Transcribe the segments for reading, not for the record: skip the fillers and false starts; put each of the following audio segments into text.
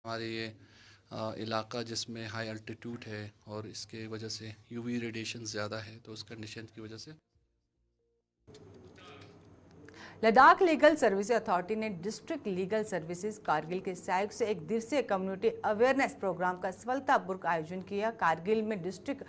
हमारे ये इलाका जिसमें हाई अल्टीट्यूड है और इसके वजह से यूवी रेडिएशन ज़्यादा है, तो उस कंडीशन की वजह से लद्दाख लीगल सर्विसेज अथॉरिटी ने डिस्ट्रिक्ट लीगल सर्विसेज कारगिल के सहयोग से एक दिवसीय कम्युनिटी अवेयरनेस प्रोग्राम का सफलतापूर्वक आयोजन किया। कारगिल में डिस्ट्रिक्ट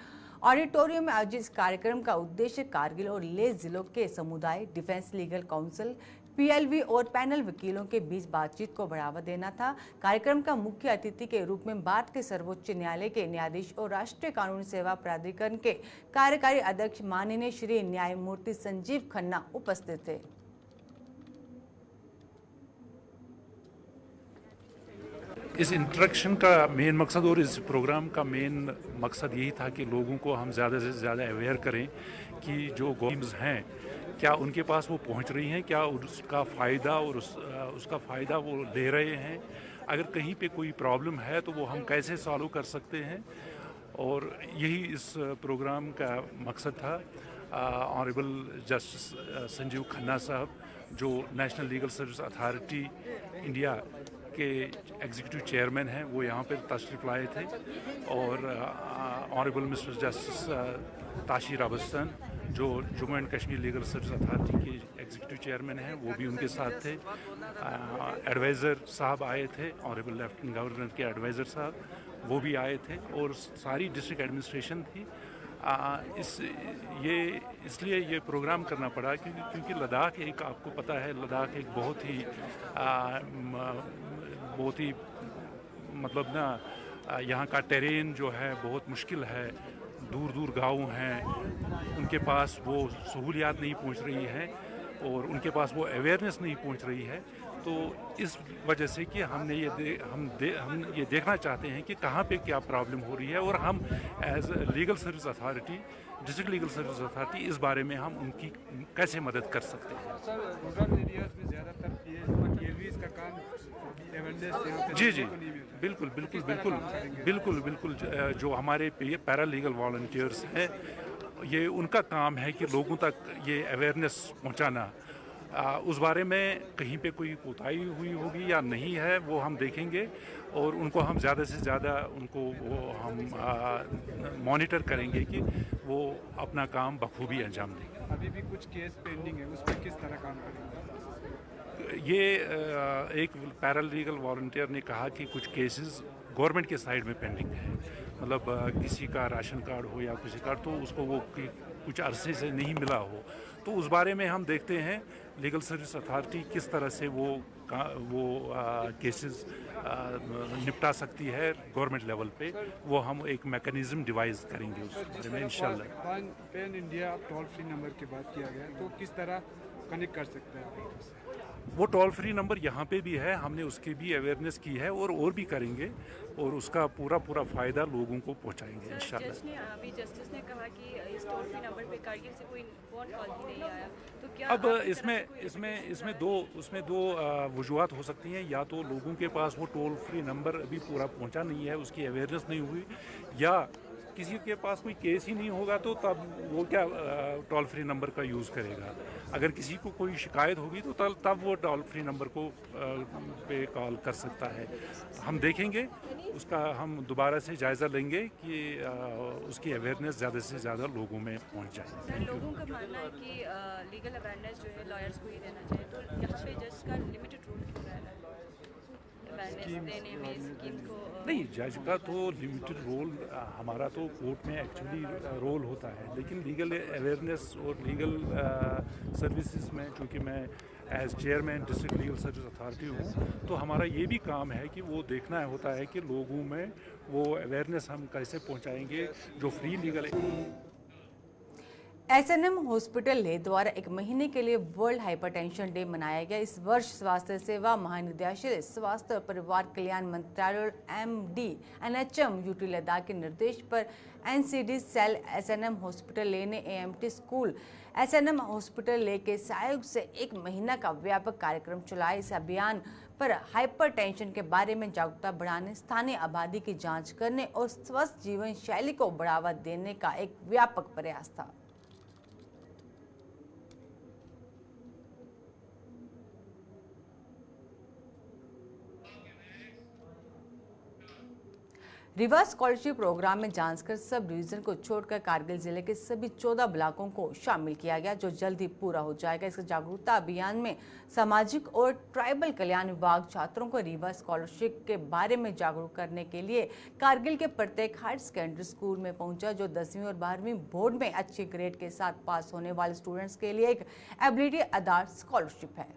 ऑडिटोरियम में आयोजित इस कार्यक्रम का उद्देश्य कारगिल और लेह जिलों के समुदाय, डिफेंस लीगल काउंसिल, पीएलवी और पैनल वकीलों के बीच बातचीत को बढ़ावा देना था। कार्यक्रम का मुख्य अतिथि के रूप में भारत के सर्वोच्च न्यायालय के न्यायाधीश और राष्ट्रीय कानूनी सेवा प्राधिकरण के कार्यकारी अध्यक्ष माननीय श्री न्यायमूर्ति संजीव खन्ना उपस्थित थे। इस इंट्रैक्शन का मेन मकसद और इस प्रोग्राम का मेन मकसद यही था कि लोगों को हम ज़्यादा से ज़्यादा अवेयर करें कि जो गवर्नमेंट्स हैं क्या उनके पास वो पहुंच रही हैं, क्या उसका फ़ायदा और उसका फ़ायदा वो ले रहे हैं। अगर कहीं पे कोई प्रॉब्लम है तो वो हम कैसे सॉल्व कर सकते हैं, और यही इस प्रोग्राम का मकसद था। ऑनरेबल जस्टिस संजीव खन्ना साहब, जो national legal service authority India के एग्जीक्यूटिव चेयरमैन हैं, वो यहाँ पर तशरीफ़ लाए थे, और ऑनरेबल मिस्टर जस्टिस ताशीर अबस्तान, जो Jammu and Kashmir legal service authority के एग्जीक्यूटिव चेयरमैन हैं, वो भी उनके साथ थे। एडवाइज़र साहब आए थे, ऑनरेबल लेफ्टिनेंट गवर्नर के एडवाइज़र साहब, वो भी आए थे, और सारी डिस्ट्रिक्ट एडमिनिस्ट्रेशन थी। इसलिए ये प्रोग्राम करना पड़ा क्योंकि लद्दाख एक, आपको पता है, लद्दाख एक बहुत ही मतलब ना, यहाँ का टेरेन जो है बहुत मुश्किल है, दूर दूर गाँव हैं, उनके पास वो सहूलियात नहीं पहुँच रही हैं और उनके पास वो अवेयरनेस नहीं पहुँच रही है। तो इस वजह से कि हम ये देखना चाहते हैं कि कहाँ पे क्या प्रॉब्लम हो रही है, और हम as legal service authority, district legal service authority, इस बारे में हम उनकी कैसे मदद कर सकते हैं। सर, रूरल एरियाज में ज़्यादातर पीएलवीज का काम जी जी, बिल्कुल जो हमारे पैरा लीगल वॉलंटियर्स हैं, ये उनका काम है कि लोगों तक ये अवेयरनेस पहुंचाना। उस बारे में कहीं पे कोई कोताही हुई होगी या नहीं है, वो हम देखेंगे, और उनको हम ज़्यादा से ज़्यादा उनको वो हम मॉनिटर करेंगे कि वो अपना काम बखूबी अंजाम देंगे। अभी भी कुछ केस पेंडिंग है, उस पर किस तरह काम करेंगे? ये एक पैरालीगल वॉलंटियर ने कहा कि कुछ केसेस गवर्नमेंट के साइड में पेंडिंग है, मतलब किसी का राशन कार्ड हो या किसी कार्ड, तो उसको वो कुछ अरसे से नहीं मिला हो, तो उस बारे में हम देखते हैं लीगल सर्विस अथॉरिटी किस तरह से वो केसेस निपटा सकती है गवर्नमेंट लेवल पे। वो हम एक मैकेनिज्म डिवाइस करेंगे उस बारे में इंशाल्लाह। Pan India toll free number की बात किया गया, तो किस तरह कनेक्ट कर सकते हैं? वो टोल फ्री नंबर यहाँ पे भी है, हमने उसकी भी अवेयरनेस की है, और भी करेंगे, और उसका पूरा फ़ायदा लोगों को पहुँचाएंगे इंशाल्लाह। अभी जस्टिस ने कहा कि इस टोल फ्री नंबर पे कारगिल से कोई फोन कॉल ही नहीं आया, तो क्या अब इसमें दो वजूहत हो सकती हैं। या तो लोगों के पास वो टोल फ्री नंबर अभी पूरा पहुँचा नहीं है, उसकी अवेयरनेस नहीं हुई, या किसी के पास कोई केस ही नहीं होगा तो तब वो क्या टोल फ्री नंबर का यूज़ करेगा। अगर किसी को कोई शिकायत होगी तो तब वो टोल फ्री नंबर को पे कॉल कर सकता है। हम देखेंगे, उसका हम दोबारा से जायज़ा लेंगे कि उसकी अवेयरनेस ज़्यादा से ज़्यादा लोगों में पहुंच जाए। सर, लोगों का मानना है कि लीगल अवेयरनेस जो है लॉयर्स को ही देना चाहिए, तो यहाँ पे जज का लिमिटेड रोल क्यों रहा है अवेयरनेस देने में, स्कीम को? नहीं, जज का तो लिमिटेड रोल, हमारा तो कोर्ट में एक्चुअली रोल होता है, लेकिन लीगल अवेयरनेस और लीगल सर्विसेज में, चूँकि मैं as chairman district legal service authority हूँ, तो हमारा ये भी काम है कि वो देखना होता है कि लोगों में वो अवेयरनेस हम कैसे पहुँचाएंगे जो free legal. SNM hospital Leh द्वारा एक महीने के लिए वर्ल्ड हाइपरटेंशन डे मनाया गया। इस वर्ष स्वास्थ्य सेवा महानिदेशालय, स्वास्थ्य और परिवार कल्याण मंत्रालय, एमडी एनएचएम यूटी लद्दाख के निर्देश पर NCD cell SNM hospital Leh ने AMT school SNM hospital Leh के सहयोग से एक महीना का व्यापक कार्यक्रम चलाया। इस अभियान पर हाइपरटेंशन के बारे में जागरूकता बढ़ाने, स्थानीय आबादी की जाँच करने और स्वस्थ जीवन शैली को बढ़ावा देने का एक व्यापक प्रयास था। रिवर्स स्कॉलरशिप प्रोग्राम में जांजगढ़ सब डिवीजन को छोड़कर कारगिल जिले के सभी 14 ब्लॉकों को शामिल किया गया, जो जल्द ही पूरा हो जाएगा। इस जागरूकता अभियान में सामाजिक और ट्राइबल कल्याण विभाग छात्रों को रिवर्स स्कॉलरशिप के बारे में जागरूक करने के लिए कारगिल के प्रत्येक हायर सेकेंडरी स्कूल में पहुंचा, जो 10वीं और 12वीं बोर्ड में अच्छी ग्रेड के साथ पास होने वाले स्टूडेंट्स के लिए एक एबिलिटी आधार स्कॉलरशिप है।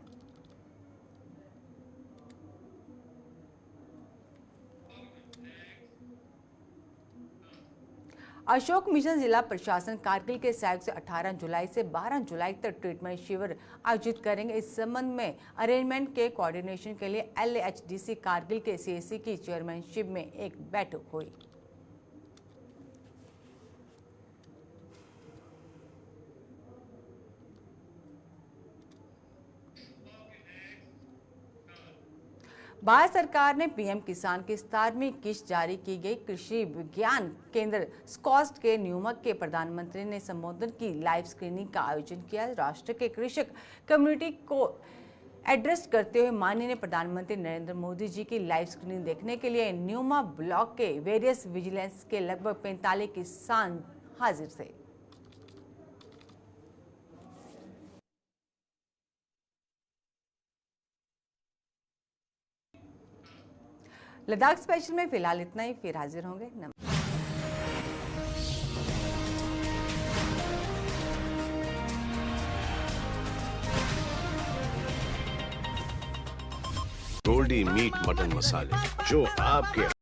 अशोक मिशन जिला प्रशासन कारगिल के सहयोग से 18 जुलाई से 12 जुलाई तक ट्रीटमेंट शिविर आयोजित करेंगे। इस संबंध में अरेंजमेंट के कोऑर्डिनेशन के लिए LHDC कारगिल के CSC की चेयरमैनशिप में एक बैठक हुई। भारत सरकार ने पीएम किसान की 17वीं किस्त जारी की गई। कृषि विज्ञान केंद्र स्कॉस्ट के न्यूमक के प्रधानमंत्री ने संबोधन की लाइव स्क्रीनिंग का आयोजन किया। राष्ट्र के कृषक कम्युनिटी को एड्रेस करते हुए माननीय प्रधानमंत्री नरेंद्र मोदी जी की लाइव स्क्रीनिंग देखने के लिए न्यूमा ब्लॉक के वेरियस विजिलेंस के लगभग 45 किसान हाजिर थे। लद्दाख स्पेशल में फिलहाल इतना ही, फिर हाजिर होंगे। गोल्डी मीट मटन मसाले, जो आपके